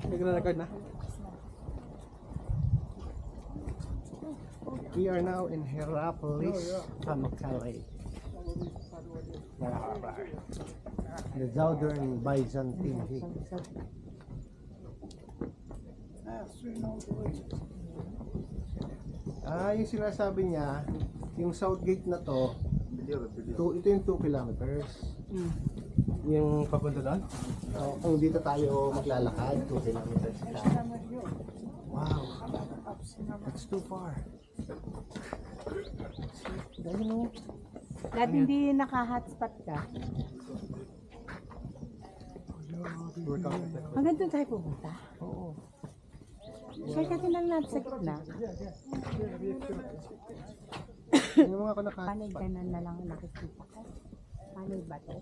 Nagre-record na. We are now in Hierapolis, Pamukkale. The Southern Byzantine King. Yung sinasabi niya, yung South Gate na to, ito yung 2 kilometers. Yung papunta doon? Kung dito tayo maglalakad, 2 kilometers. Wow, that's too far. Dahil mo. Dahil hindi naka-hotspot ka. Hanggang doon tayo pupunta? Oo. Share ka din lang natin sa gitna. Yung mga ako naka-hotspot. Panay ganan na lang nakikita ko. Panay ba ito?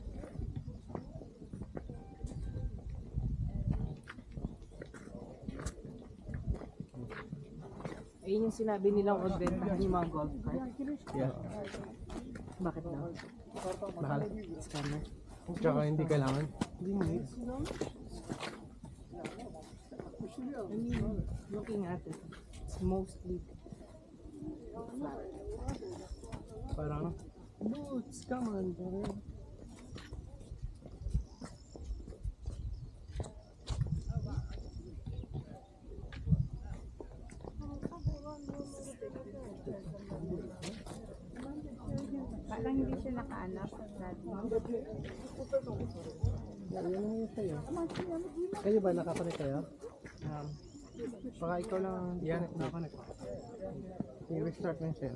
Ayun yung sinabi nilang magbentahan yung mga golf cart. Yeah. Bakit daw? Mahal. Scammer. Tsaka hindi kailangan. Hindi mo need. I mean, looking at it, it's mostly flat. Parang, boots, come on, bro. Parang hindi siya naka-anak. Yan yung sa'yo. Kayo ba nakakonek kayo? Baka ikaw lang yan nakakonek. Yung restart na yung sa'yo.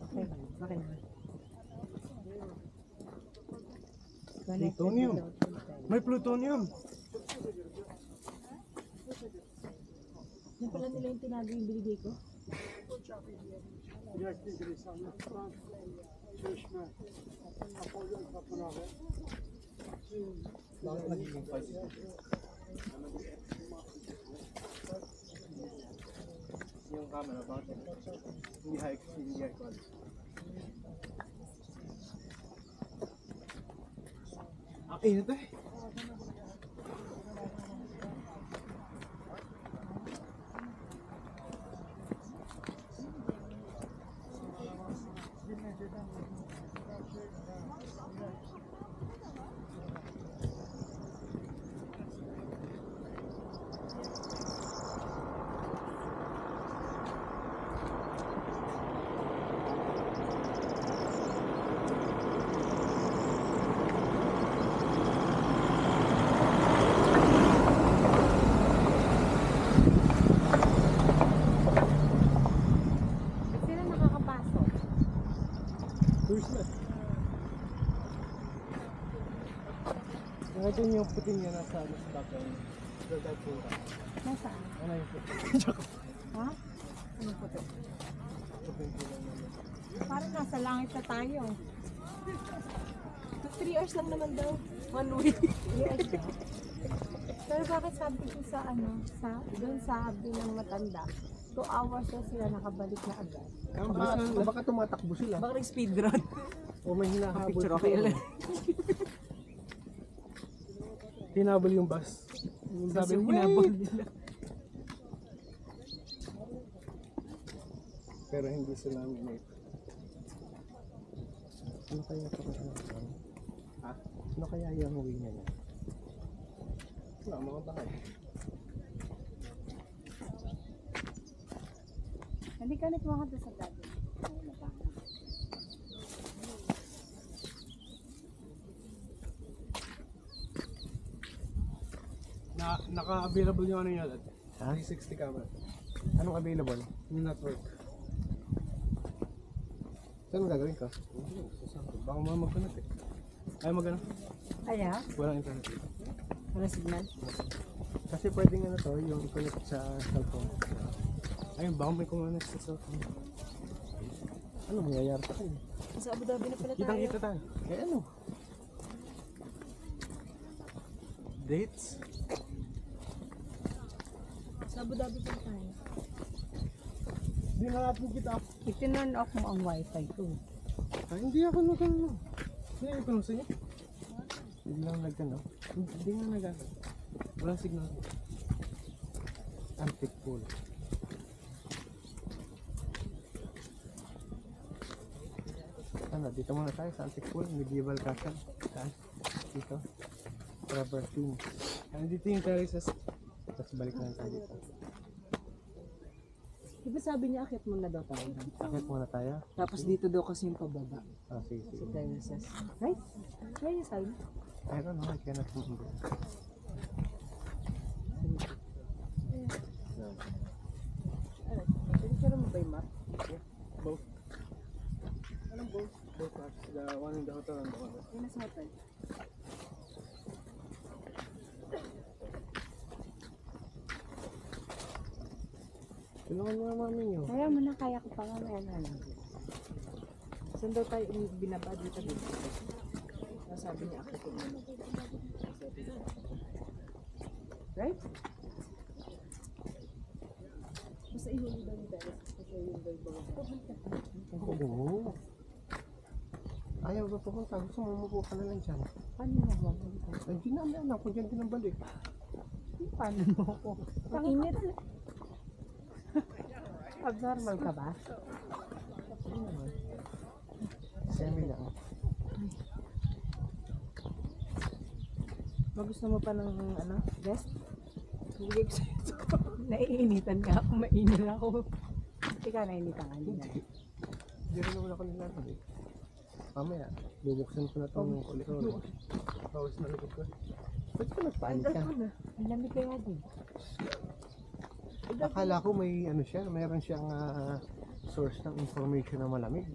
Okay, okay na. Plutonium. May plutonium. Yan pala nila yung tinago yung binigay ko. Bakit nagiging 5? Yung camera, bakit? Hindi high quality. Init eh. Ba't sila nakakapasok? Tourist na. Nakagyan yung puting niya nasa background. Nasaan? Ano yung puting? Ha? Anong puto? Puting niya. Parang nasa langit na tayo. 3 hours lang naman daw. 1 week. Yes, no? Pero bakit sabi ko sa doon sa sabi ng matanda, 2 hours na sila nakabalik na agad. Baka tumatakbo sila. Baka nag-speedrun. O may hinahabol. Picture okay lang. Hinabol yung bus. Sabi, Yung hinabol wait! nila. Pero hindi sila minute. Ano kaya ito? Ha? Ano kaya yung uwi niya niya? Wala, mga bahay. Hindi ka nagmahal doon sa dati. Naka-available yung ano yun? Ha? 360 camera. Anong available? Yung network. Saan gagawin ka? Baka mga mag-connect eh. Ay mag-ano? Ayaw? Walang internet. Wala signal? Kasi pwedeng ano to, yung i-connect sa cellphone. Ayun, baka may kumonect sa cellphone. Ano mangyayari sa akin? Sa Abu Dhabi na pala tayo. Kitang-kita tayo. Eh ano? Dates? Sa Abu Dhabi pala tayo. Hindi na natin kita. Itinurn off mo ang wifi ko. Ay, hindi ako nag-ano. Hindi ko sa inyo. Biglang nagano. Hindi nga nagano. Walang signal. Antique pool. Ano, dito muna tayo sa antique pool. Medieval castle. Saan? Dito. Traversing. Andito yung terraces. Tapos balik na tayo dito. Di ba sabi niya akit muna daw tayo? Akit muna tayo. Tapos dito daw kasi yung pababa. Ah, sige, Sa sige. terraces. Right? Right yung sign? I don't know, I cannot remember. Pwede ka naman ba yung map? Both. Anong both? Both parts. The one in the hotel and the one. Yung nasa hotel. Tulungan mo naman ninyo. Kaya mo na, kaya ko pa mamaya na lang. Saan daw tayo binaba dito dito? Sabi niya akit muna. Right? Basta ihuli daw yung terraces. Kasi yung daw yung bawang. Oo. Ayaw ba pupunta? Gusto mo umupo ka na lang dyan. Paano na ba? Ay, di namin alam kung dyan din ang balik. Paano mo ako? Painit. Abnormal ka ba? Hindi naman. Semi lang. Magusto mo pa ng ano? Rest? Bigay ko sa'yo. Naiinitan ka ako, mainit ako. Ikaw nainitan ka nila. Hindi rin naman ako nilalabig. Mamaya, bubuksan ko na itong ulit-ulit. Pawis na likod ko. Ba't ka nagpanik ka? Ang lamig kaya din. Akala ko may ano siya, mayroon siyang source ng information na malamig.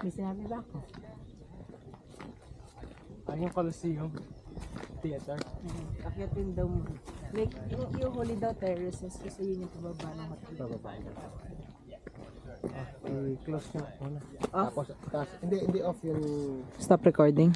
May sinabi ba ako? Yung Coliseum Theater. Akyatin daw mo. Like, yung huli daw terraces kasi yun yung pababa ng hotel. Bababa na. I-close nyo muna. Off? Tapos, hindi off yung Stop recording.